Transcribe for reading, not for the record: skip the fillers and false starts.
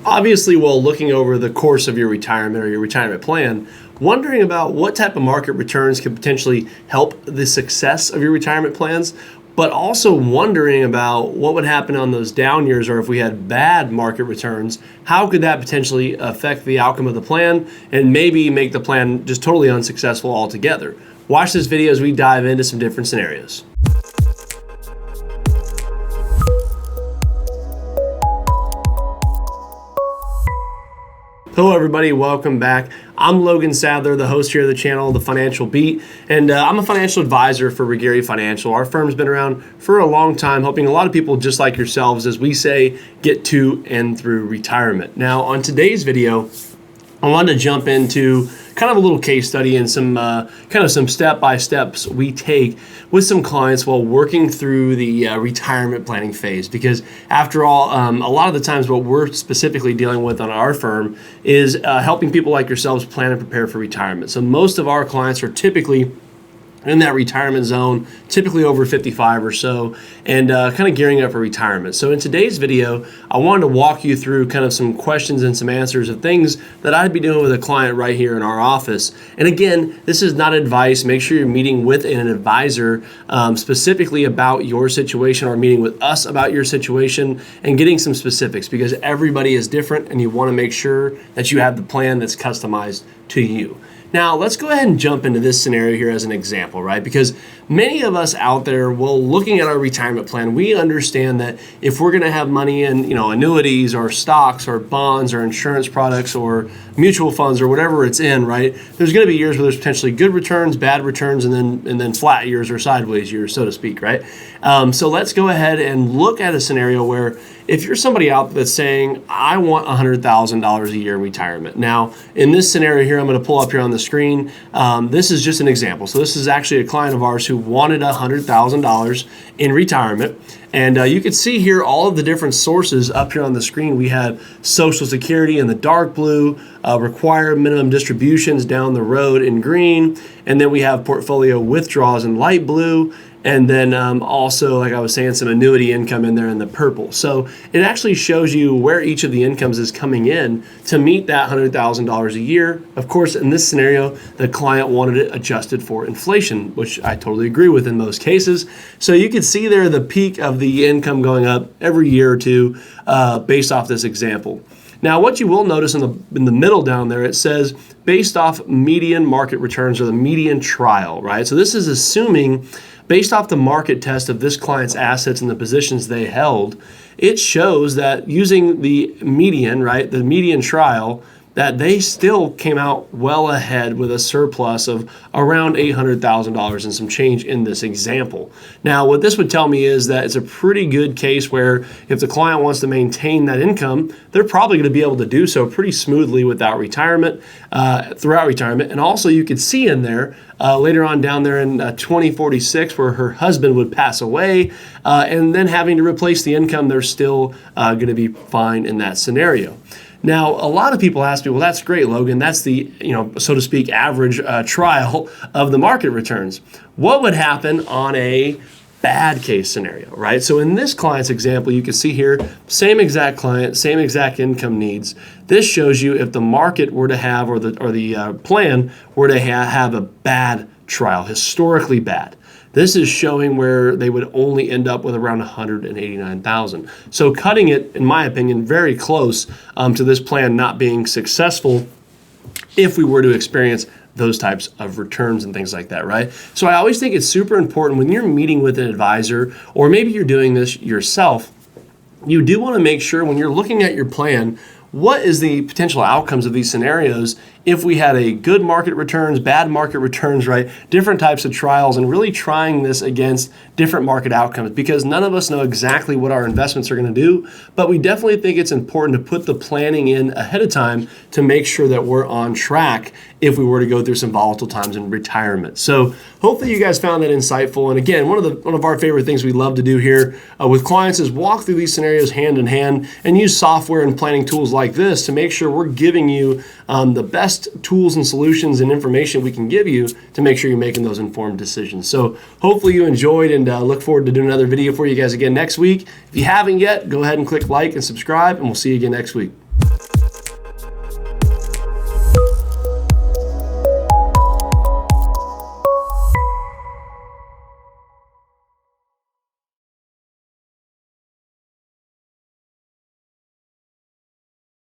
Obviously, while looking over the course of your retirement or your retirement plan, wondering about what type of market returns could potentially help the success of your retirement plans, but also wondering about what would happen on those down years, or if we had bad market returns, how could that potentially affect the outcome of the plan and maybe make the plan just totally unsuccessful altogether. Watch this video as we dive into some different scenarios. Hello everybody, welcome back. I'm Logan Sadler, the host here of the channel, The Financial Beat, and I'm a financial advisor for Regary Financial. Our firm's been around for a long time, helping a lot of people just like yourselves, as we say, get to and through retirement. Now, on today's video, I wanted to jump into kind of a little case study and some some step-by-steps we take with some clients while working through the retirement planning phase. Because after all, a lot of the times what we're specifically dealing with on our firm is helping people like yourselves plan and prepare for retirement. So most of our clients are typically in that retirement zone, typically over 55 or so, and kind of gearing up for retirement. So in today's video, I wanted to walk you through kind of some questions and some answers of things that I'd be doing with a client right here in our office. And again, this is not advice. Make sure you're meeting with an advisor specifically about your situation, or meeting with us about your situation and getting some specifics, because everybody is different and you want to make sure that you have the plan that's customized to you. Now, let's go ahead and jump into this scenario here as an example, right? Because many of us out there, well, looking at our retirement plan, we understand that if we're going to have money in, annuities or stocks or bonds or insurance products or mutual funds or whatever it's in, right? There's going to be years where there's potentially good returns, bad returns, and then flat years or sideways years, so to speak, right? So let's go ahead and look at a scenario where if you're somebody out that's saying, I want $100,000 a year in retirement. Now, in this scenario here, I'm going to pull up here on the screen. This is just an example. So this is actually a client of ours who wanted $100,000 in retirement. And you can see here all of the different sources up here on the screen. We have Social Security in the dark blue, required minimum distributions down the road in green, and then we have portfolio withdrawals in light blue, and then also, like I was saying, some annuity income in there in the purple. So it actually shows you where each of the incomes is coming in to meet that $100,000 a year. Of course, in this scenario, the client wanted it adjusted for inflation, which I totally agree with in most cases. So you can see there the peak of the income going up every year or two based off this example. Now, what you will notice in the middle down there, it says based off median market returns, or the median trial, right? So this is assuming, based off the market test of this client's assets and the positions they held, it shows that using the median, right, the median trial, that they still came out well ahead with a surplus of around $800,000 and some change in this example. Now, what this would tell me is that it's a pretty good case where if the client wants to maintain that income, they're probably going to be able to do so pretty smoothly without retirement, throughout retirement. And also you could see in there later on down there in 2046 where her husband would pass away and then having to replace the income, they're still going to be fine in that scenario. Now, a lot of people ask me, well, that's great, Logan. That's the, so to speak, average trial of the market returns. What would happen on a bad case scenario, right? So in this client's example, you can see here, same exact client, same exact income needs. This shows you if the market were to have, or the plan were to have a bad trial, historically bad. This is showing where they would only end up with around $189,000. So cutting it, in my opinion, very close to this plan not being successful if we were to experience those types of returns and things like that, right? So I always think it's super important when you're meeting with an advisor, or maybe you're doing this yourself, you do want to make sure when you're looking at your plan, what is the potential outcomes of these scenarios if we had a good market returns, bad market returns, right? Different types of trials, and really trying this against different market outcomes, because none of us know exactly what our investments are going to do, but we definitely think it's important to put the planning in ahead of time to make sure that we're on track if we were to go through some volatile times in retirement. So hopefully you guys found that insightful. And again, one of our favorite things we love to do here with clients is walk through these scenarios hand in hand and use software and planning tools like this to make sure we're giving you the best tools and solutions and information we can give you to make sure you're making those informed decisions. So hopefully you enjoyed, and look forward to doing another video for you guys again next week. If you haven't yet, go ahead and click like and subscribe, and we'll see you again next week.